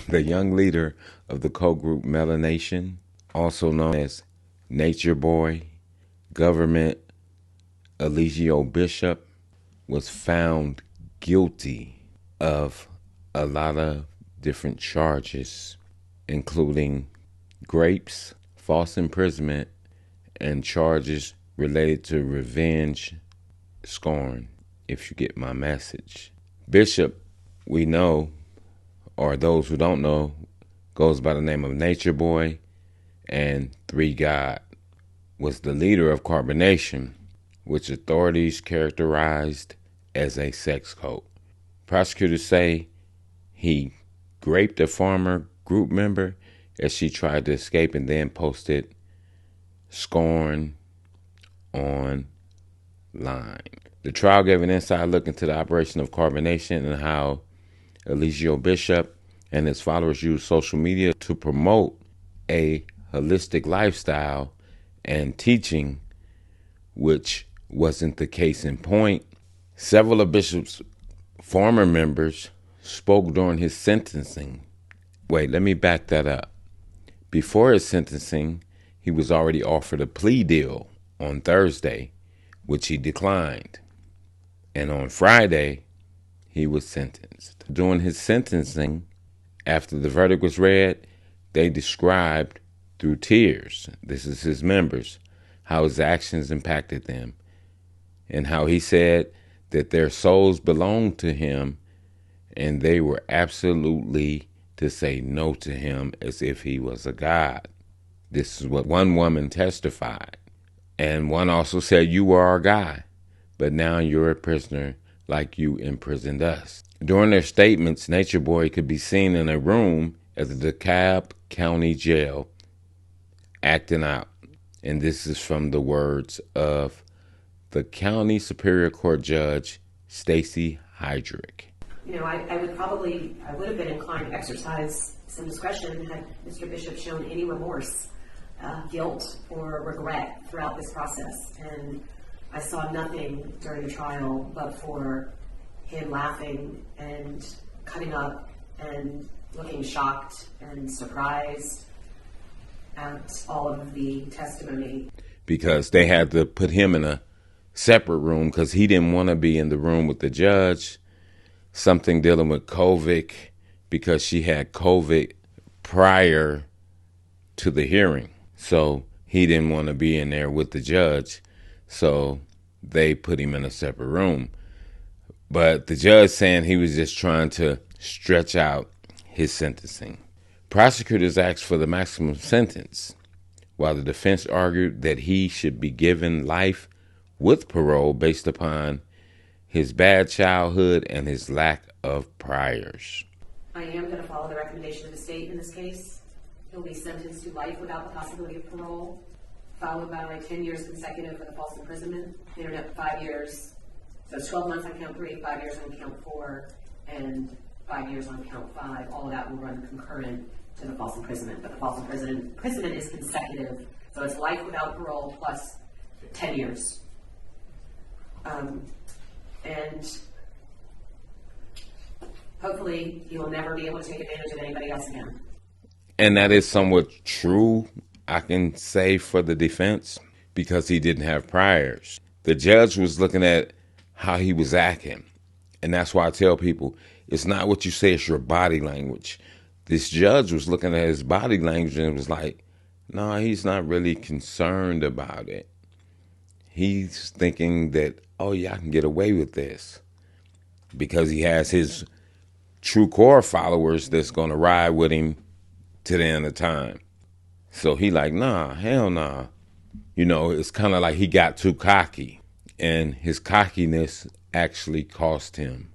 the young leader of the co-group Melanation, also known as Nature Boy, government Eligio Bishop, was found guilty of a lot of different charges, including grapes, false imprisonment, and charges related to revenge scorn, if you get my message. Bishop, we know, or those who don't know, goes by the name of Nature Boy and Three God, was the leader of Carbonation, which authorities characterized as a sex cult. Prosecutors say he raped a former group member as she tried to escape and then posted scorn online. The trial gave an inside look into the operation of Carbonation and how Eligio Bishop and his followers used social media to promote a holistic lifestyle and teaching, which wasn't the case in point. Several of Bishop's former members spoke during his sentencing. Wait, let me back that up. Before his sentencing, he was already offered a plea deal on Thursday, which he declined. And on Friday, he was sentenced. During his sentencing, after the verdict was read, they described through tears, this is his members, how his actions impacted them, and how he said that their souls belonged to him and they were absolutely to say no to him as if he was a god. This is what one woman testified. And one also said, "You were our guy, but now you're a prisoner like you imprisoned us." During their statements, Nature Boy could be seen in a room at the DeKalb County Jail acting out. And this is from the words of the County Superior Court Judge, Stacey Heydrich. I would have been inclined to exercise some discretion had Mr. Bishop shown any remorse, guilt, or regret throughout this process. And I saw nothing during the trial but for him laughing and cutting up and looking shocked and surprised at all of the testimony. Because they had to put him in a separate room because he didn't want to be in the room with the judge. Something dealing with COVID, because she had COVID prior to the hearing. So he didn't want to be in there with the judge. So they put him in a separate room. But the judge saying he was just trying to stretch out his sentencing. Prosecutors asked for the maximum sentence, while the defense argued that he should be given life with parole based upon his bad childhood and his lack of priors. I am going to follow the recommendation of the state in this case. He'll be sentenced to life without the possibility of parole, followed by 10 years consecutive for the false imprisonment, internet 5 years. So it's 12 months on count 3, 5 years on count 4, and 5 years on count 5. All of that will run concurrent to the false imprisonment. But the false imprisonment is consecutive. So it's life without parole plus 10 years. And hopefully he will never be able to take advantage of anybody else again. And that is somewhat true, I can say, for the defense, because he didn't have priors. The judge was looking at how he was acting. And that's why I tell people, it's not what you say, it's your body language. This judge was looking at his body language and was like, no, he's not really concerned about it. He's thinking that, oh yeah, I can get away with this. Because he has his true core followers that's going to ride with him to the end of time. So he like, nah, hell nah. It's kind of like he got too cocky. And his cockiness actually cost him,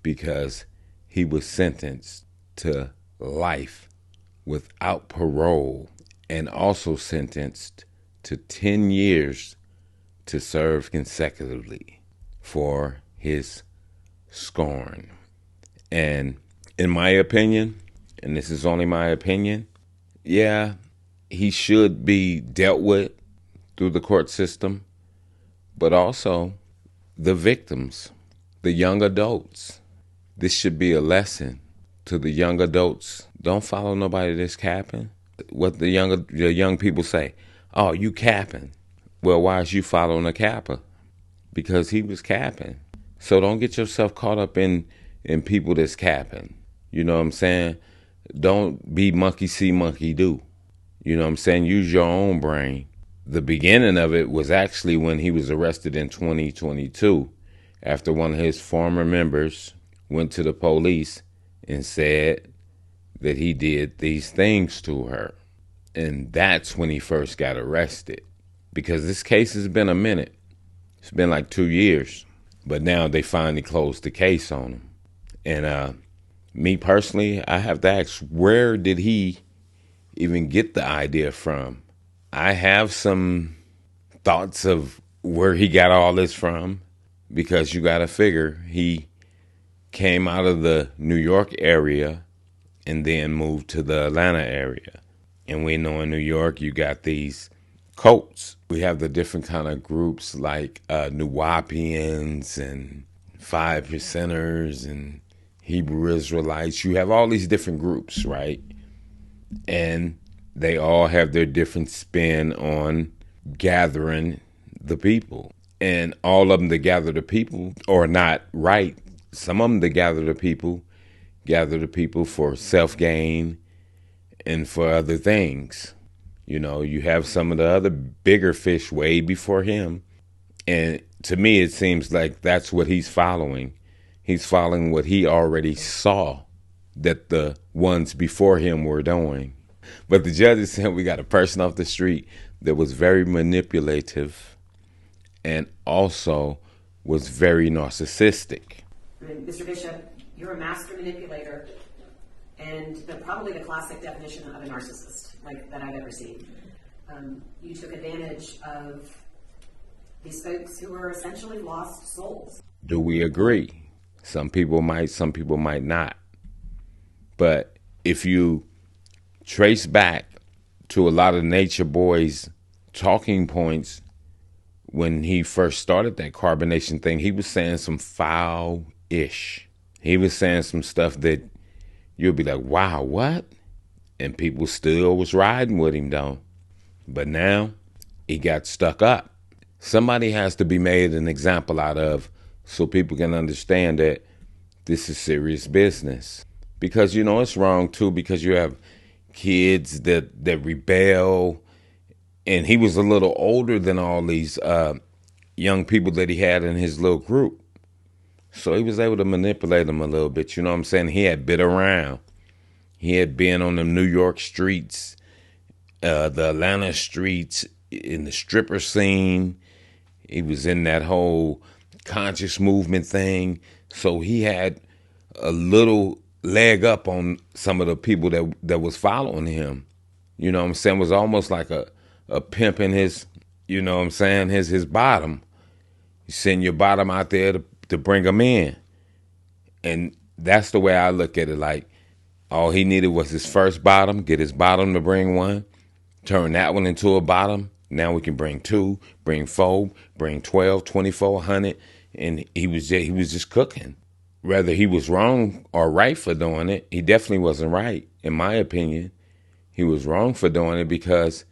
because he was sentenced to life without parole and also sentenced to 10 years to serve consecutively for his scorn. And in my opinion, and this is only my opinion, yeah, he should be dealt with through the court system, but also the victims, the young adults. This should be a lesson to the young adults Don't follow nobody that's capping. What the young people say, oh, you capping. Well, why is you following a capper? Because he was capping. So don't get yourself caught up in people that's capping. You know what I'm saying? Don't be monkey see, monkey do. You know what I'm saying? Use your own brain. The beginning of it was actually when he was arrested in 2022 after one of his former members went to the police and said that he did these things to her. And that's when he first got arrested. Because this case has been a minute. It's been like 2 years. But now they finally closed the case on him. And me personally, I have to ask, where did he even get the idea from? I have some thoughts of where he got all this from, because you got to figure he came out of the New York area and then moved to the Atlanta area. And we know in New York you got these cults. We have the different kind of groups like Nuwapians and Five Percenters and Hebrew Israelites. You have all these different groups, right? And they all have their different spin on gathering the people. And all of them that gather the people are not right. Some of them that gather the people for self-gain and for other things. You know, you have some of the other bigger fish way before him. And to me, it seems like that's what he's following. He's following what he already saw that the ones before him were doing. But the judge is saying we got a person off the street that was very manipulative and also was very narcissistic. Mr. Bishop, you're a master manipulator and probably the classic definition of a narcissist like that I've ever seen. You took advantage of these folks who are essentially lost souls. Do we agree? Some people might not. But if you trace back to a lot of Nature Boy's talking points when he first started that carbonation thing, he was saying some foul-ish. He was saying some stuff that you'll be like, wow, what? And people still was riding with him, though. But now he got stuck up. Somebody has to be made an example out of so people can understand that this is serious business. Because, you know, it's wrong, too, because you have kids that rebel. And he was a little older than all these young people that he had in his little group. So he was able to manipulate them a little bit. You know what I'm saying? He had been around. He had been on the New York streets, the Atlanta streets, in the stripper scene. He was in that whole conscious movement thing. So he had a little leg up on some of the people that was following him. You know what I'm saying? It was almost like a pimp in his, you know what I'm saying, his bottom. You send your bottom out there to bring them in. And that's the way I look at it. Like, all he needed was his first bottom, get his bottom to bring one, turn that one into a bottom. Now we can bring 2, bring 4, bring 12, 24, 100. And he was just cooking. Whether he was wrong or right for doing it, he definitely wasn't right, in my opinion. He was wrong for doing it because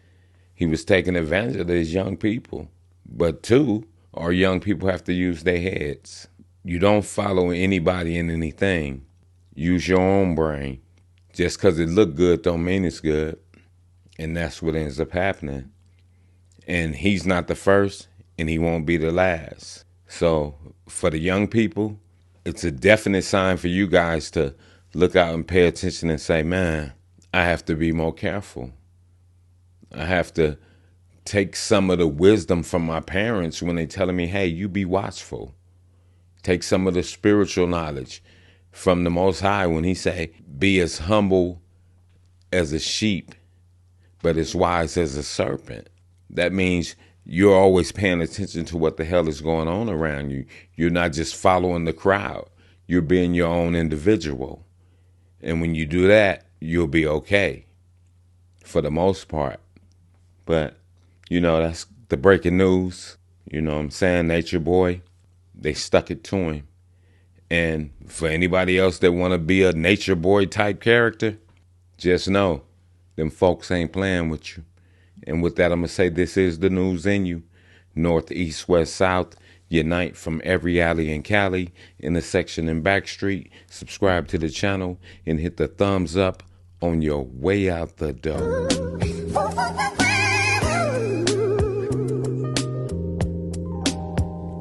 he was taking advantage of these young people. But 2, our young people have to use their heads. You don't follow anybody in anything. Use your own brain. Just because it look good don't mean it's good. And that's what ends up happening. And he's not the first, and he won't be the last. So for the young people, it's a definite sign for you guys to look out and pay attention and say, man, I have to be more careful. I have to take some of the wisdom from my parents when they telling me, hey, you be watchful. Take some of the spiritual knowledge from the Most High when he say, be as humble as a sheep, but as wise as a serpent. That means you're always paying attention to what the hell is going on around you. You're not just following the crowd. You're being your own individual. And when you do that, you'll be okay for the most part. But, you know, that's the breaking news. You know what I'm saying? Nature Boy, they stuck it to him. And for anybody else that want to be a Nature Boy type character, Just know, them folks ain't playing with you. And with that, I'm going to say this is the news in you. North, east, west, south, unite from every alley in Cali, intersection and back street. Subscribe to the channel and hit the thumbs up on your way out the door.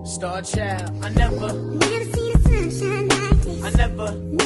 Star child, I never see the sunshine like this. I never